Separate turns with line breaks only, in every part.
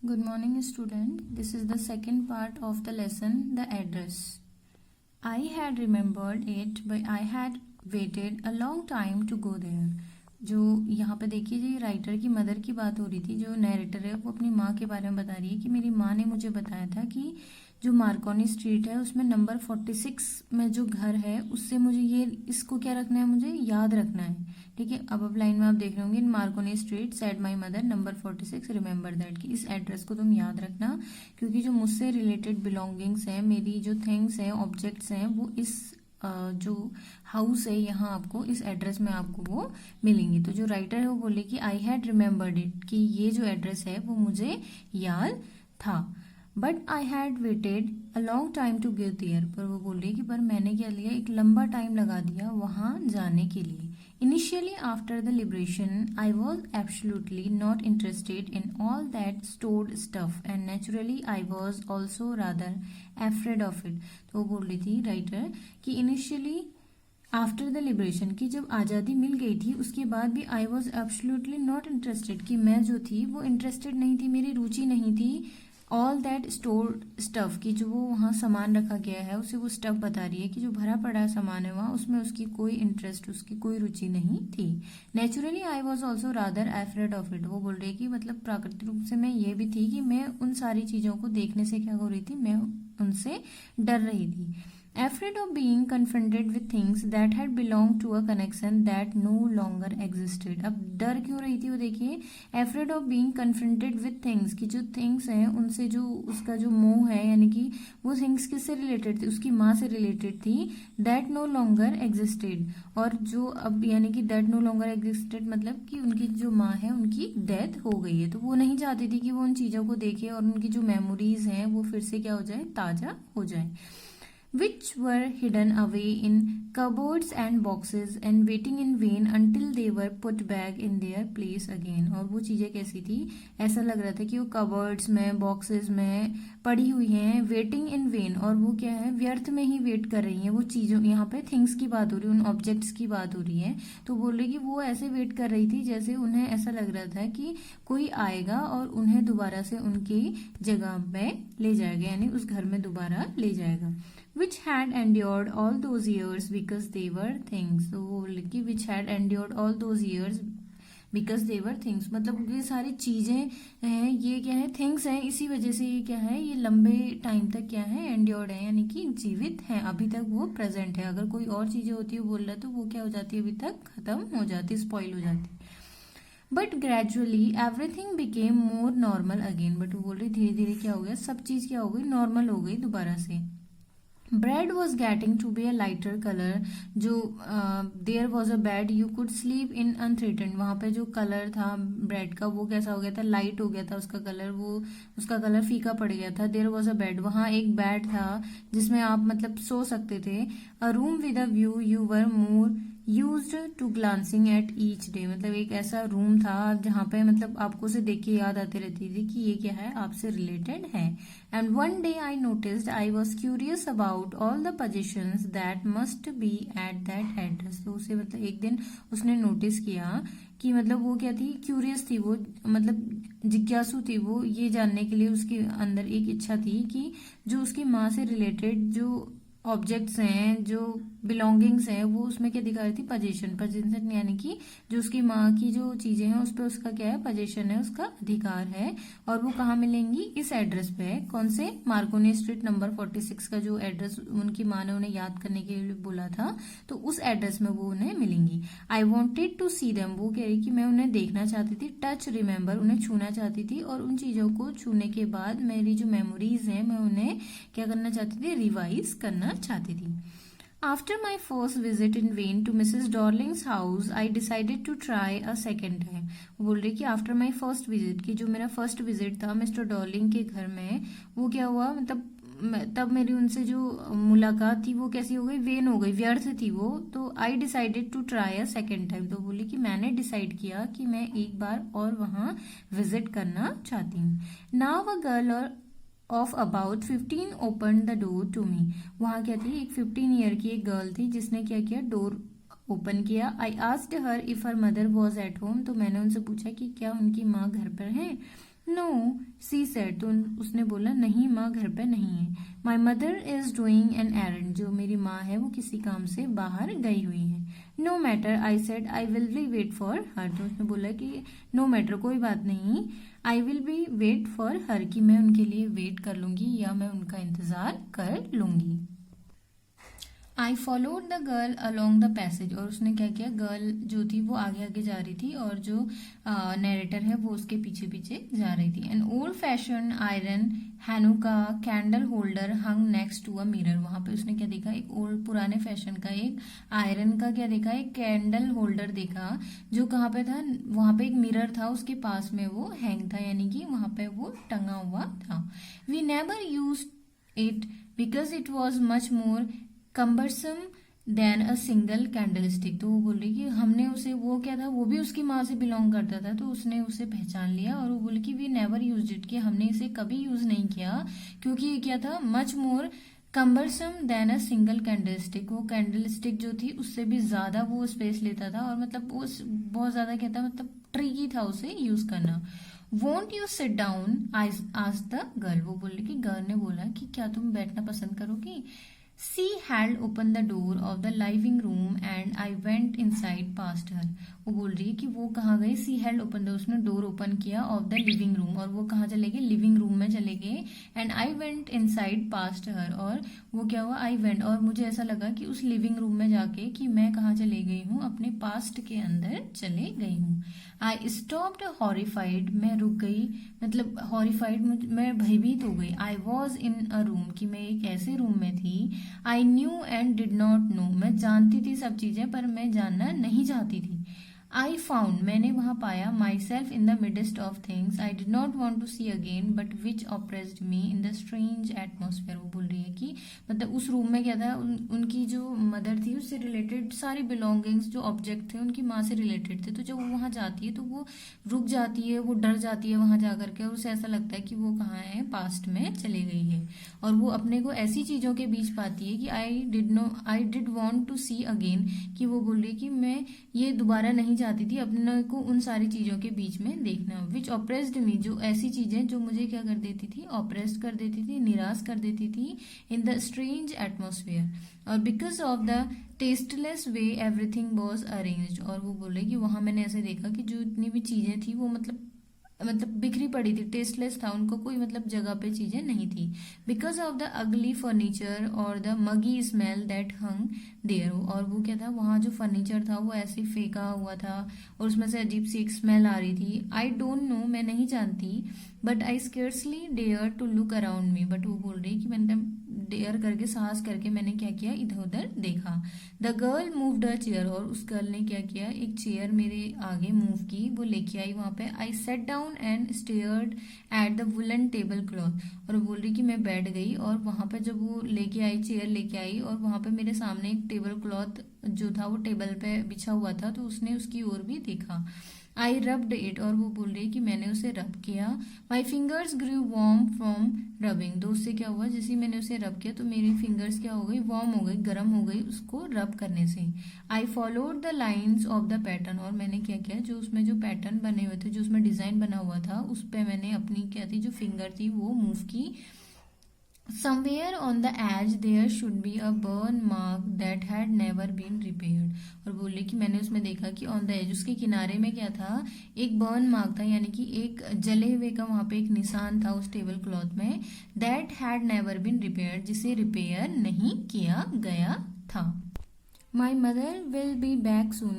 Good morning, student. This is the second part of the lesson, the address. I had remembered it, but I had waited a long time to go there. जो यहाँ पे देखिए, जो writer की mother की बात हो रही थी, जो नरेटर है वो अपनी माँ के बारे में बता रही है कि मेरी माँ ने मुझे बताया था कि जो मार्कोनी स्ट्रीट है उसमें नंबर 46 में जो घर है उससे मुझे ये इसको क्या रखना है, मुझे याद रखना है। ठीक है, अब लाइन में आप देख रहे होंगे, in Marconi street said my mother number 46 remember that, कि इस एड्रेस को तुम याद रखना क्योंकि जो मुझसे रिलेटेड बिलोंगिंग्स हैं, मेरी जो थिंग्स हैं, ऑब्जेक्ट्स हैं, वो इस जो हाउस है यहाँ आपको इस एड्रेस में आपको वो मिलेंगी। तो जो राइटर है वो बोले कि आई हैड रिमेम्बर्ड इट, कि ये जो एड्रेस है वो मुझे याद था। But I had waited a long time to get there, पर वो बोल रही है कि पर मैंने क्या लिया, एक लंबा टाइम लगा दिया वहाँ जाने के लिए। Initially, after the liberation, I was absolutely not interested in all that stored stuff, and naturally, I was also rather afraid of it. तो वो बोल रही थी राइटर कि इनिशियली आफ्टर द लिबरेशन, की जब आज़ादी मिल गई थी उसके बाद भी I was absolutely not interested, कि मैं जो थी वो इंटरेस्टेड नहीं थी, मेरी रुचि नहीं थी ऑल दैट स्टोर्ड स्टफ, की जो वो वहाँ सामान रखा गया है उसे वो स्टफ बता रही है कि जो भरा पड़ा सामान है वहाँ, उसमें उसकी कोई इंटरेस्ट, उसकी कोई रुचि नहीं थी। Naturally I was also rather afraid of it, वो बोल रही है कि मतलब प्राकृतिक रूप से मैं ये भी थी कि मैं उन सारी चीज़ों को देखने से क्या हो रही थी, मैं उनसे डर रही थी। Afraid of being confronted with things that had belonged to a connection that no longer existed. अब डर क्यों रही थी वो देखिए, afraid of being confronted with things, कि जो things हैं उनसे जो उसका जो मोह है, यानी कि वो things किससे रिलेटेड थी, उसकी माँ से रिलेटेड थी, that no longer existed, और जो अब यानी कि that no longer existed मतलब कि उनकी जो माँ है उनकी डेथ हो गई है, तो वो नहीं चाहती थी कि वो उन चीज़ों को देखे और उनकी जो मेमोरीज हैं वो फिर से क्या हो जाए, ताज़ा हो जाए। Which were hidden away in cupboards and boxes and waiting in vain until they were put back in their place again. और वो चीज़ें कैसी थी, ऐसा लग रहा था कि वो कबर्ड्स में, बॉक्सेस में पड़ी हुई हैं, वेटिंग इन वेन, और वो क्या है, व्यर्थ में ही वेट कर रही हैं वो चीज़ों, यहाँ पे थिंग्स की बात हो रही है, उन ऑब्जेक्ट्स की बात हो रही है। तो बोल रही कि वो ऐसे वेट कर रही थी जैसे उन्हें ऐसा लग रहा था कि कोई आएगा और उन्हें दोबारा से उनकी जगह पे ले जाएगा, यानी उस घर में दोबारा ले जाएगा। Which had endured all those years because they were things. तो वो लिखी which had endured all those years because they were things, मतलब ये सारी चीज़ें हैं, ये क्या है, थिंग्स हैं, इसी वजह से ये क्या है, ये लंबे टाइम तक क्या है, एंड्योर्ड है, यानी कि जीवित हैं, अभी तक वो प्रेजेंट है। अगर कोई और चीज़ें होती है बोल रहा है तो वो क्या हो जाती है, अभी तक खत्म हो जाती, स्पॉइल हो जाती। But gradually everything became more normal again, but वो बोल रही धीरे धीरे क्या हो गया, सब चीज़ क्या हो गई, नॉर्मल हो गई दोबारा से। Bread was getting to be a lighter color, जो there was a bed you could sleep in unthreatened, वहाँ पे जो कलर था ब्रेड का वो कैसा हो गया था, लाइट हो गया था उसका कलर, वो उसका कलर फीका पड़ गया था। there was a bed, वहाँ एक बेड था जिसमें आप मतलब सो सकते थे। a room with a view you were more used to glancing at each day, मतलब एक ऐसा रूम था जहाँ पे मतलब आपको उसे देख के याद आती रहती थी कि ये क्या है, आपसे रिलेटेड है। And one day I noticed I was curious about all the possessions that must be at that address, तो उसे मतलब एक दिन उसने नोटिस किया कि मतलब वो क्या थी, क्यूरियस थी वो, मतलब जिज्ञासु थी वो, ये जानने के लिए उसके अंदर एक इच्छा थी कि जो उसकी माँ से रिलेटेड जो ऑब्जेक्ट्स हैं, जो बिलोंगिंग्स हैं, वो उसमें क्या दिखा रही थी, पोजीशन, पोजीशन यानी कि जो उसकी माँ की जो चीजें हैं उस पर उसका क्या है, पोजीशन है, उसका अधिकार है, और वो कहाँ मिलेंगी, इस एड्रेस पे है, कौन से, मार्कोनी स्ट्रीट नंबर 46 का जो एड्रेस उनकी माँ ने उन्हें याद करने के लिए बोला था, तो उस एड्रेस में वो उन्हें मिलेंगी। I wanted to see them, वो कह रही कि मैं उन्हें देखना चाहती थी, टच रिमेम्बर, उन्हें छूना चाहती थी, और उन चीजों को छूने के बाद मेरी जो मेमोरीज हैं मैं उन्हें क्या करना चाहती थी, रिवाइज करना चाहती थी। After my first visit in vain to Mrs. Darling's house, I decided to try a second time. वो बोल रही कि आफ्टर माई फर्स्ट विजिट, की जो मेरा फर्स्ट विजिट था मिस्टर डॉर्लिंग के घर में, वो क्या हुआ, मतलब तब मेरी उनसे जो मुलाकात थी वो कैसी हो गई, वेन हो गई, व्यर्थ थी वो। तो I decided to try a second time, तो बोली कि मैंने डिसाइड किया कि मैं एक बार और वहाँ विजिट करना चाहती हूँ। Now a girl or of about 15 open the door to me, वहाँ क्या थी, एक 15 ईयर की एक गर्ल थी जिसने क्या किया, डोर ओपन किया। आई asked her if her mother was at home, तो मैंने उनसे पूछा कि क्या उनकी माँ घर पर है। नो सी सेड, तो उसने बोला नहीं माँ घर पे नहीं है। My mother is doing an errand, जो मेरी माँ है वो किसी काम से बाहर गई हुई है। No matter I said I will be wait for her, तो उसने बोला कि नो मैटर कोई बात नहीं, I will be wait for her, कि मैं उनके लिए वेट कर लूंगी या मैं उनका इंतजार कर लूंगी। I followed the girl along the passage, और उसने क्या किया, गर्ल जो थी वो आगे आगे जा रही थी और जो नरेटर है वो उसके पीछे पीछे जा रही थी। An old fashion iron Hanukkah candle holder hung next to a mirror, वहां पे उसने क्या देखा, एक ओल्ड पुराने फैशन का एक आयरन का क्या देखा, एक कैंडल होल्डर देखा जो कहाँ पे था, वहां पे एक मिरर था उसके पास में वो हैंग था, यानी कि वहां पे वो टंगा हुआ था। We never use it because it was much more cumbersome than a single candle stick, तो वो बोल रही कि हमने उसे, वो क्या था, वो भी उसकी माँ से बिलोंग करता था तो उसने उसे पहचान लिया, और वो बोले कि वी नेवर यूज इट, कि हमने इसे कभी यूज नहीं किया क्योंकि ये क्या था, much more cumbersome than a single candle stick, वो कैंडल स्टिक जो थी उससे भी ज्यादा वो स्पेस लेता था, और मतलब वो बहुत ज्यादा क्या था, मतलब ट्रिकी था उसे यूज करना। वोंट यू सिट डाउन आज द गर्ल, वो बोले कि गर्ल ने बोला कि क्या तुम बैठना पसंद करोगी। She had opened the door of the living room and I went inside past her, वो बोल रही है कि वो कहाँ गई, सी हैड ओपन द, उसने डोर ओपन किया ऑफ द लिविंग रूम, और वो कहाँ चले गए, लिविंग रूम में चले गए। And I went inside past her, और वो क्या हुआ, आई वेंट, और मुझे ऐसा लगा कि उस लिविंग रूम में जाके कि मैं कहाँ चले गई हूँ, अपने पास्ट के अंदर चले गई हूँ। आई स्टॉप्ड हॉरिफाइड, मैं रुक गई, मतलब हॉरिफाइड मैं भयभीत हो गई। I was in a room, कि मैं एक ऐसे रूम में थी। I new and did not know, मैं जानती थी सब चीजें पर मैं जानना नहीं चाहती थी। आई फाउंड, मैंने वहां पाया, myself in the midst of things I did not want to see again but which oppressed me in the strange atmosphere, वो बोल रही है कि मतलब उस रूम में क्या था, उनकी जो मदर थी उससे रिलेटेड सारी बिलोंगिंग्स जो ऑब्जेक्ट थे उनकी माँ से रिलेटेड थे, तो जब वो वहां जाती है तो वो रुक जाती है, वो डर जाती है वहां जाकर के, और उसे ऐसा लगता है कि वो कहाँ है, पास्ट में चली गई है, और वो अपने को ऐसी चीजों के बीच पाती है कि I did want to see again, कि वो बोल रही है कि मैं ये दोबारा नहीं चाहती थी अपने को उन सारी चीजों के बीच में देखना। विच ऑप्रेस्ड मी, जो ऐसी चीजें जो मुझे क्या कर देती थी, ऑप्रेस्ड कर देती थी, निराश कर देती थी, इन द स्ट्रेंज एटमोसफियर, और because of the tasteless way everything was arranged, और वो बोले कि वहां मैंने ऐसे देखा कि जो इतनी भी चीजें थी वो मतलब बिखरी पड़ी थी, टेस्टलेस था, उनको कोई मतलब जगह पे चीजें नहीं थी। Because of the ugly furniture और the muggy smell that hung there, और वो क्या था, वहां जो फर्नीचर था वो ऐसे फेंका हुआ था और उसमें से अजीब सी एक स्मेल आ रही थी। आई डोंट नो, मैं नहीं जानती, but I scarcely dare to look around me, बट वो बोल रही कि मैंने डेयर करके, साहस करके मैंने क्या किया, इधर उधर देखा। The girl moved a chair, और उस गर्ल ने क्या किया, एक चेयर मेरे आगे मूव की, वो लेके आई वहां पे। I sat down and stared at the woollen tablecloth, और वो बोल रही कि मैं बैठ गई, और वहां पे जब वो लेके आई, चेयर लेके आई, और वहां पे मेरे सामने एक टेबल क्लॉथ जो था वो टेबल पे बिछा हुआ था, तो उसने उसकी ओर भी देखा। आई रब्ड इट, और वो बोल रही है कि मैंने उसे रब किया। My fingers grew warm from rubbing, तो उससे क्या हुआ, जैसे ही मैंने उसे रब किया तो मेरी फिंगर्स क्या हो गई, वार्म हो गई, गर्म हो गई उसको रब करने से। I followed the lines of the pattern, और मैंने क्या किया, जो उसमें जो पैटर्न बने हुए थे, जो उसमें डिजाइन बना हुआ था, उस पर मैंने अपनी क्या थी, जो फिंगर थी वो मूव की। Somewhere on the edge there should be a burn mark that had never been repaired, और बोले कि मैंने उसमें देखा कि ऑन द एज, उसके किनारे में क्या था, एक बर्न मार्क था, यानी कि एक जले हुए का वहां पे एक निशान था उस टेबल क्लॉथ में। That had never been repaired, जिसे रिपेयर नहीं किया गया था। My mother will be back soon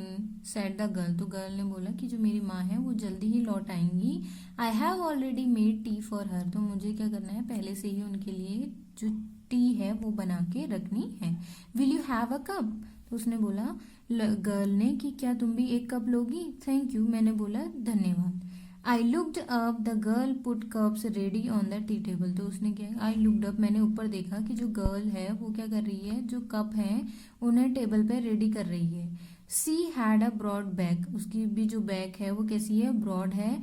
said the girl, तो गर्ल ने बोला कि जो मेरी माँ है वो जल्दी ही लौट आएंगी। I have already made tea for her, तो मुझे क्या करना है, पहले से ही उनके लिए जो टी है वो बना के रखनी है। Will you have a cup, तो उसने बोला गर्ल ने कि क्या तुम भी एक कप लोगी। थैंक यू, मैंने बोला धन्यवाद। I looked up the girl put cups ready on the tea table, तो उसने क्या, आई लुक्ड अप, मैंने ऊपर देखा कि जो गर्ल है वो क्या कर रही है, जो कप है उन्हें टेबल पे रेडी कर रही है। She had a broad bag, उसकी भी जो बैग है वो कैसी है, ब्रॉड है।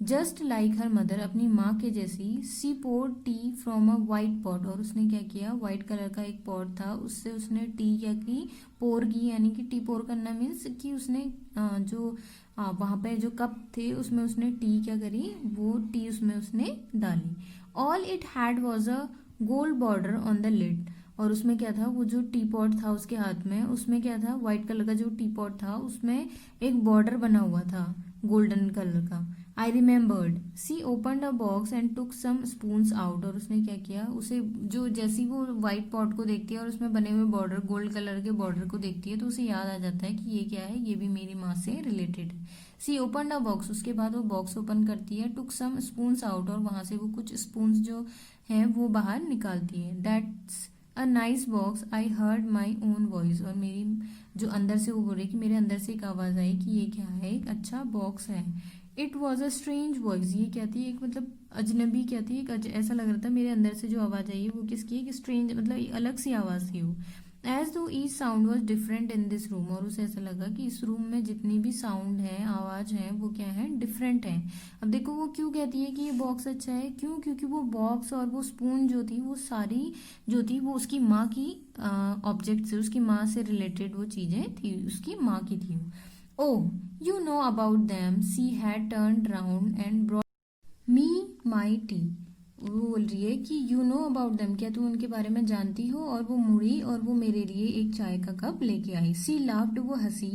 जस्ट लाइक हर मदर, अपनी माँ के जैसी। She poured tea from a white pot, और उसने क्या किया, व्हाइट कलर का एक पॉट था, उससे उसने टी क्या की, पोर की, यानी कि टी पोर करना मीन्स कि उसने जो वहाँ पे जो कप थे उसमें उसने टी क्या करी, वो टी उसमें उसने डाली। All it had was a gold border on the lid, और उसमें क्या था, वो जो टी पॉट था उसके हाथ में, उसमें क्या था, व्हाइट कलर का जो टी पॉट था उसमें एक बॉर्डर बना हुआ था गोल्डन कलर का। I remembered, she opened a box and took some spoons out, और उसने क्या किया, उसे जो जैसी वो व्हाइट पॉट को देखती है और उसमें बने हुए बॉर्डर, गोल्ड कलर के बॉर्डर को देखती है, तो उसे याद आ जाता है कि ये क्या है, ये भी मेरी माँ से रिलेटेड है। सी ओपनड अ बॉक्स, उसके बाद वो बॉक्स ओपन करती है, टुक सम स्पून्स आउट, और वहां से वो कुछ स्पून्स जो हैं वो बाहर निकालती है। That's a nice box, I heard my own voice, और मेरी जो अंदर से वो बोल रही कि मेरे अंदर से एक आवाज आई कि ये क्या है, एक अच्छा बॉक्स है। It was a strange voice, ये क्या थी, एक मतलब अजनबी क्या थी, एक ऐसा लग रहा था मेरे अंदर से जो आवाज आई है वो किसकी है, कि स्ट्रेंज मतलब एक अलग सी आवाज थी वो। एज दो each sound was different in this room, और उसे ऐसा लगा कि इस रूम में जितनी भी साउंड है, आवाज है, वो क्या है, डिफरेंट है। अब देखो वो क्यों कहती है कि ये बॉक्स अच्छा है, क्यों, क्योंकि वो बॉक्स और वो स्पून जो थी वो सारी जो थी वो उसकी माँ की ऑब्जेक्ट से, उसकी माँ से रिलेटेड वो चीजें थी, उसकी माँ की थी वो। Oh, you know about them, she had turned round and brought me my tea. वो बोल रही है कि यू नो अबाउट देम, क्या तुम उनके बारे में जानती हो, और वो मुड़ी और वो मेरे लिए एक चाय का कप लेके आई। सी लाफ्ड, वो हंसी।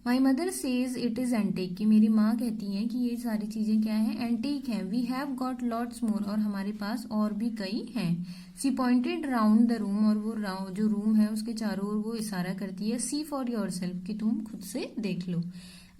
My mother says it is antique, कि मेरी माँ कहती हैं कि ये सारी चीजें क्या है, एंटीक हैं। We have got lots more, और हमारे पास और भी कई हैं। She pointed round the room, और वो जो रूम है उसके चारों ओर वो इशारा करती है। सी फॉर योर सेल्फ, कि तुम खुद से देख लो।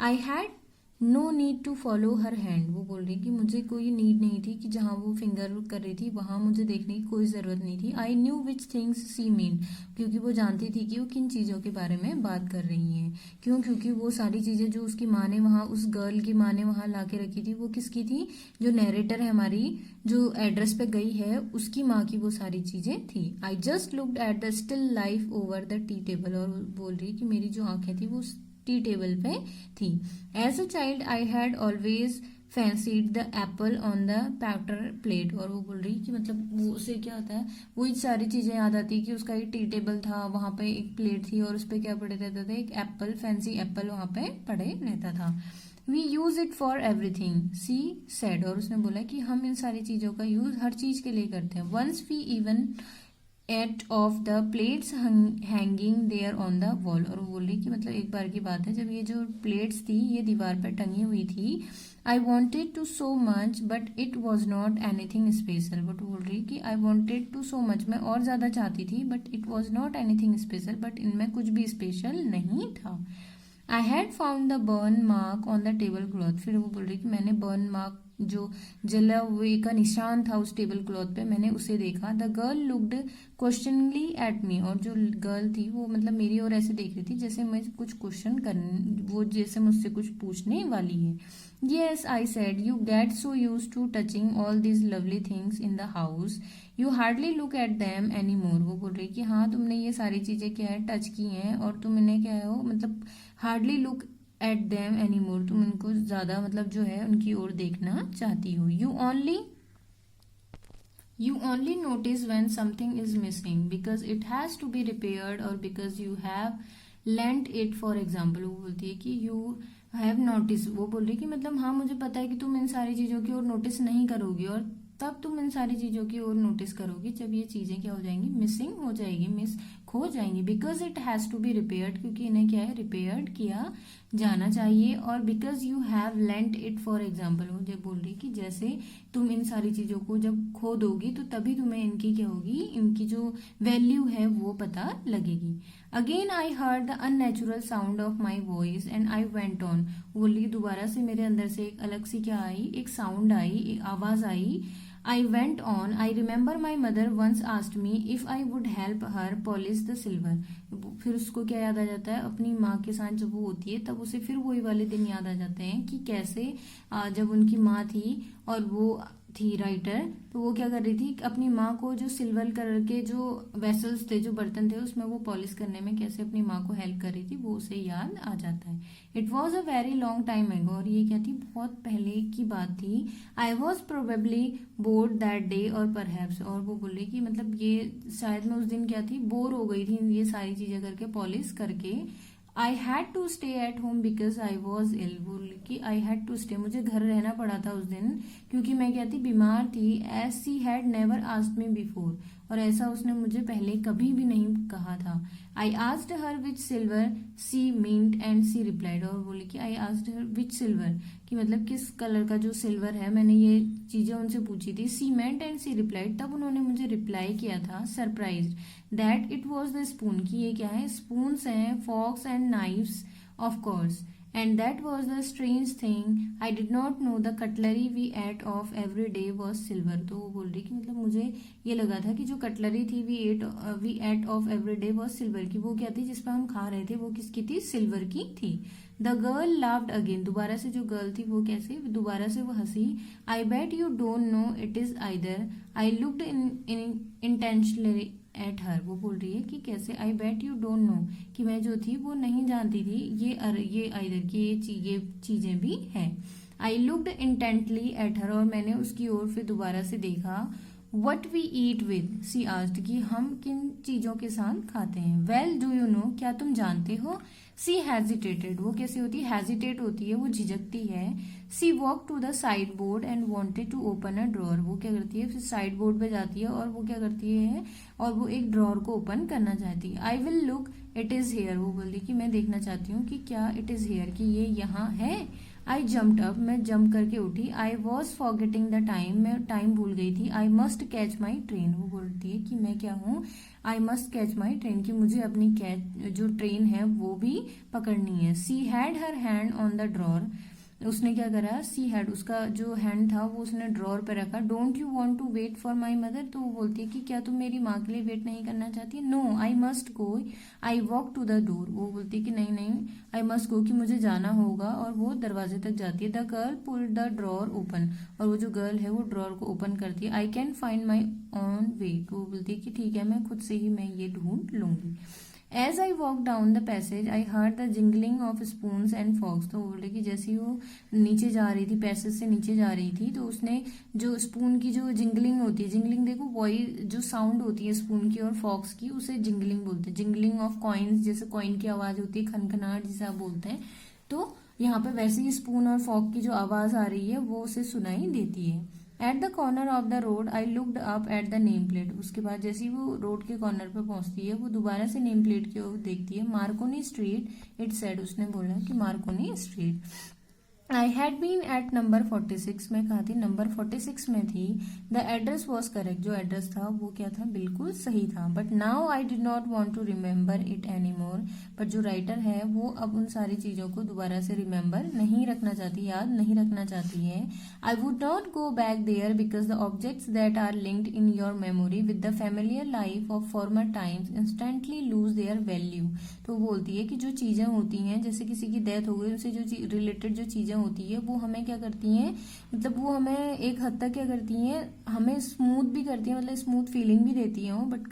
I had no need to follow her hand, वो बोल रही कि मुझे कोई नीड नहीं थी कि जहाँ वो फिंगर कर रही थी वहां मुझे देखने की कोई जरूरत नहीं थी। I knew which things she mean, क्योंकि वो जानती थी कि वो किन चीजों के बारे में बात कर रही हैं। क्यों, क्योंकि वो सारी चीजें जो उसकी माँ ने वहां, उस गर्ल की माँ ने वहां ला के रखी थी, वो किसकी थी, जो नैरेटर है हमारी, जो एड्रेस पे गई है उसकी माँ की वो सारी चीजें थी। I just looked at the still life over the tea table, और बोल रही कि मेरी जो आंखें थी वो टी टेबल पे थी। As a child I had always fancied the apple on the pewter plate, और वो बोल रही कि मतलब वो उसे क्या होता है, वही सारी चीजें याद आती कि उसका एक टी टेबल था, वहां पे एक प्लेट थी और उस पर क्या पड़े रहता था, एक एप्पल, फैंसी एप्पल वहां पे पड़े रहता था। We use it for everything, she said, और उसने बोला कि हम इन सारी चीजों का यूज हर चीज के लिए करते हैं। Once we even ate off the plates hanging there on the wall, और वो बोल रही कि मतलब एक बार की बात है जब ये जो प्लेट्स थी ये दीवार पर टंगी हुई थी। I wanted to so much but it was not anything special, but बोल रही कि I wanted to so much, मैं और ज्यादा चाहती थी, but it was not anything special, but इनमें कुछ भी स्पेशल नहीं था। I had found the burn mark on the table cloth, फिर वो बोल रही कि मैंने बर्न मार्क, जो जला हुए का निशान था उस टेबल क्लॉथ पे, मैंने उसे देखा। The girl looked questioningly at me, और जो गर्ल थी वो मतलब मेरी ओर ऐसे देख रही थी जैसे मैं कुछ क्वेश्चन करने, वो जैसे मुझसे कुछ पूछने वाली है। Yes, I said, you get so used to touching all these lovely things in the house, you hardly look at them any more, वो बोल रही कि हाँ तुमने ये सारी चीजें क्या है टच की हैं, और तुम इन्हें क्या है हो मतलब hardly look at them any मोर, तुम उनको ज्यादा मतलब जो है उनकी ओर देखना चाहती हो। You only notice when something is missing because it has to be repaired or because you have lent it, for example। वो बोलती है कि you have noticed, वो बोल रही है कि मतलब हाँ मुझे पता है कि तुम इन सारी चीजों की ओर नोटिस नहीं करोगी, और तब तुम इन सारी चीजों की ओर नोटिस करोगी जब ये चीजें क्या हो जाएंगी, मिसिंग हो जाएगी, मिस खो जाएंगी। Because it has to be repaired, क्योंकि इन्हें क्या है, रिपेयर्ड किया जाना चाहिए। और because you have lent it, for example मुझे बोल रही कि जैसे तुम इन सारी चीजों को जब खो दोगी तो तभी तुम्हें इनकी क्या होगी, इनकी जो वैल्यू है वो पता लगेगी। Again I heard the unnatural sound of my voice and I went on, बोली दोबारा से मेरे अंदर से एक अलग सी क्या आई, एक साउंड आई, एक आवाज आई। I went on, I remember my mother once asked me if I would help her polish the silver. फिर उसको क्या याद आ जाता है, अपनी माँ के साथ जब वो होती है तब उसे फिर वही वाले दिन याद आ जाते हैं कि कैसे जब उनकी माँ थी और वो थी राइटर, तो वो क्या कर रही थी, अपनी माँ को जो सिल्वर कलर के जो वेसल्स थे, जो बर्तन थे, उसमें वो पॉलिश करने में कैसे अपनी माँ को हेल्प कर रही थी, वो उसे याद आ जाता है। It was a very long time एगो, और ये क्या थी, बहुत पहले की बात थी। I was probably board that day और परहैप्स, और वो बोली कि मतलब ये शायद मैं उस दिन क्या थी, बोर हो गई थी ये सारी चीजें करके, पॉलिश करके। I had to stay at home because I was ill, बोल कि आई हैड टू स्टे, मुझे घर रहना पड़ा था उस दिन क्योंकि मैं क्या थी, बीमार थी। As she had never asked me before, और ऐसा उसने मुझे पहले कभी भी नहीं कहा था। I asked her which silver she meant and she replied, और बोली कि आई आस्क्ड हर विच सिल्वर, कि मतलब किस कलर का जो सिल्वर है, मैंने ये चीजें उनसे पूछी थी। सी मेंट एंड सी रिप्लाइड, तब उन्होंने मुझे रिप्लाई किया था surprised that it was the spoon, कि ये क्या है, स्पून्स हैं, forks and knives of course, and that was the strange thing I did not know the cutlery we ate of every day was silver। तो वो बोल रही कि मतलब मुझे ये लगा था कि जो कटलरी थी we ate of every day was silver, की वो क्या थी जिस पर हम खा रहे थे वो किसकी थी, सिल्वर की थी। द गर्ल laughed again, दोबारा से जो गर्ल थी वो कैसे, दोबारा से वो हंसी। I bet you don't know it is either, I looked intentionally at her, वो बोल रही है कि कैसे, आई बेट यू डोंट नो, कि मैं जो थी वो नहीं जानती थी ये आइदर की ये चीजें भी है। I looked intently at her, और मैंने उसकी ओर फिर दोबारा से देखा। What we eat with, she asked, कि हम किन चीजों के साथ खाते हैं। वेल डू यू नो, क्या तुम जानते हो। सी हेजिटेटेड, वो कैसे होती है, हेजिटेट होती है, वो झिझकती है। She walk to the sideboard and wanted to open a drawer, वो क्या करती है, फिर साइड बोर्ड पे जाती है और वो क्या करती है, और वो एक ड्रॉर को ओपन करना चाहती है। I will look it is here, वो बोलती कि मैं देखना चाहती हूँ कि क्या इट इज हेयर, कि ये यहाँ है। आई जम्प्ड अप, मैं जंप करके उठी। I was forgetting the time, मैं टाइम भूल गई थी। I must catch my train, वो बोलती है कि मैं क्या हूँ, I must catch my train, कि मुझे अपनी कैच जो ट्रेन है वो भी पकड़नी है। She had her hand on the drawer, उसने क्या करा, सी हैड, उसका जो हैंड था वो उसने ड्रॉर पे रखा। Don't you want to wait for my mother, तो वो बोलती है कि क्या तुम मेरी माँ के लिए वेट नहीं करना चाहती। No I must go, I walk to the door, वो बोलती है कि नहीं नहीं आई मस्ट गो, कि मुझे जाना होगा, और वो दरवाजे तक जाती है। The girl pulled the drawer open, और वो जो गर्ल है वो ड्रॉर को ओपन करती है। I can find my own way, वो बोलती है कि ठीक है मैं खुद से ही मैं ये ढूंढ लूंगी। As I walk down the passage I heard the jingling of spoons and forks, तो बोल रही कि जैसे वो नीचे जा रही थी, पैसेज से नीचे जा रही थी, तो उसने जो स्पून की जो जिंगलिंग होती है, जिंगलिंग देखो वॉइस जो साउंड होती है स्पून की और फॉक्स की, उसे जिंगलिंग बोलते हैं। जिंगलिंग ऑफ कॉइन्स, जैसे कॉइन की आवाज होती है, खनखनाहट जिसे आप बोलते हैं, तो यहाँ पे वैसे ही स्पून और फॉक की जो आवाज आ रही है वो उसे सुनाई देती है। At the corner of the road I looked up at the name plate, उसके बाद जैसे ही वो रोड के कॉर्नर पर पहुंचती है वो दोबारा से नेम प्लेट की ओर देखती है। मार्कोनी स्ट्रीट इट सेड, उसने बोला कि Marconi street. I had been at number 46, मैं कहा थी नंबर 46 में थी। द एड्रेस वॉज करेक्ट, जो एड्रेस था वो क्या था, बिल्कुल सही था। But now I did not want to remember it any more, but जो राइटर है वो अब उन सारी चीजों को दोबारा से रिमेम्बर नहीं रखना चाहती, याद नहीं रखना चाहती है। I would not go back there because the objects that are linked in your memory with the familiar life of former times instantly lose their value, तो बोलती है कि जो चीजें होती हैं, जैसे किसी की डेथ हो गई, उनसे जो रिलेटेड जो चीजें होती है वो हमें क्या करती हैं, मतलब वो हमें एक हद तक क्या करती हैं, हमें स्मूथ भी करती हैं, मतलब स्मूथ फीलिंग भी देती हैं, बट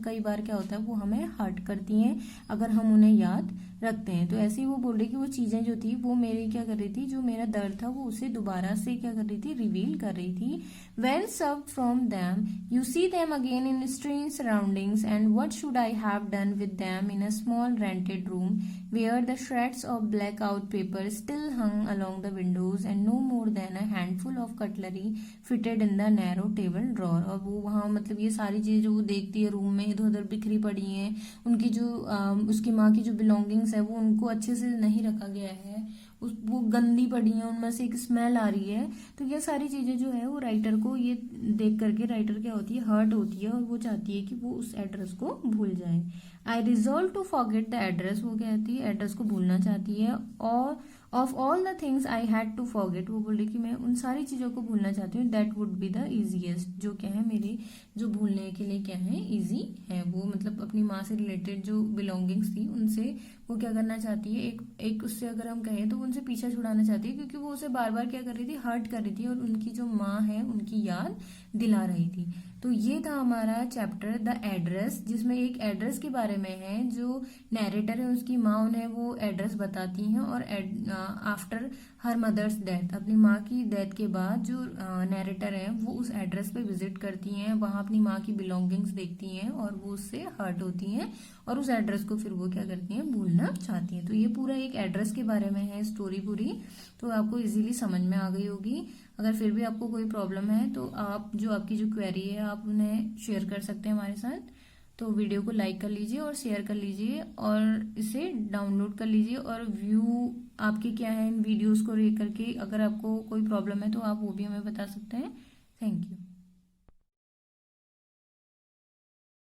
कई बार क्या होता है वो हमें हर्ट करती हैं अगर हम उन्हें याद रखते हैं। तो ऐसे ही वो बोल रही कि वो चीजें जो थी वो मेरी क्या कर रही थी, जो मेरा दर्द था वो उसे दोबारा से क्या कर रही थी, रिवील कर रही थी। When served from them, you see them again in strange surroundings, and what should I have done with them in a small rented room where the shreds of blackout paper still hung along the windows and no more than a handful of cutlery fitted in the narrow table drawer। और वो वहाँ मतलब ये सारी चीजें जो वो देखती है रूम में इधर उधर बिखरी पड़ी हैं, उनकी जो उसकी माँ की जो बिलोंगिंग्स है वो उनको अच्छे से नहीं रखा गया है, वो गंदी पड़ी है, उनमें से एक स्मेल आ रही है। तो ये सारी चीजें जो है वो राइटर को ये देख करके राइटर क्या होती है, हर्ट होती है, और वो चाहती है कि वो उस एड्रेस को भूल जाए। I resolve to forget the address, वो कहती है एड्रेस को भूलना चाहती है। और of all the things I had to forget, वो बोल रही कि मैं उन सारी चीजों को भूलना चाहती हूँ। That would be the easiest, जो क्या है मेरे जो भूलने के लिए क्या है, इजी है। वो मतलब अपनी माँ से रिलेटेड जो बिलोंगिंग्स थी उनसे वो क्या करना चाहती है, एक उससे अगर हम कहें तो उनसे पीछा छुड़ाना चाहती है, क्योंकि वो उसे बार बार क्या कर रही थी, हर्ट कर रही थी, और उनकी जो माँ है उनकी याद दिला रही थी। तो ये था हमारा चैप्टर द एड्रेस, जिसमें एक एड्रेस के बारे में है, जो नैरेटर है उसकी माँ उन्हें वो एड्रेस बताती हैं, और आफ्टर हर मदर्स डेथ, अपनी माँ की डेथ के बाद जो नैरेटर है वो उस एड्रेस पे विजिट करती हैं, वहाँ अपनी माँ की बिलोंगिंग्स देखती हैं और वो उससे हर्ट होती हैं और उस एड्रेस को फिर वो क्या करती हैं, भूलना चाहती हैं। तो ये पूरा एक एड्रेस के बारे में है स्टोरी पूरी, तो आपको इजीली समझ में आ गई होगी। अगर फिर भी आपको कोई प्रॉब्लम है तो आप जो आपकी जो क्वेरी है आप उन्हें शेयर कर सकते हैं हमारे साथ। तो वीडियो को लाइक कर लीजिए और शेयर कर लीजिए और इसे डाउनलोड कर लीजिए, और व्यू आपके क्या है इन वीडियोस को लेकर के, अगर आपको कोई प्रॉब्लम है तो आप वो भी हमें बता सकते हैं। Thank you.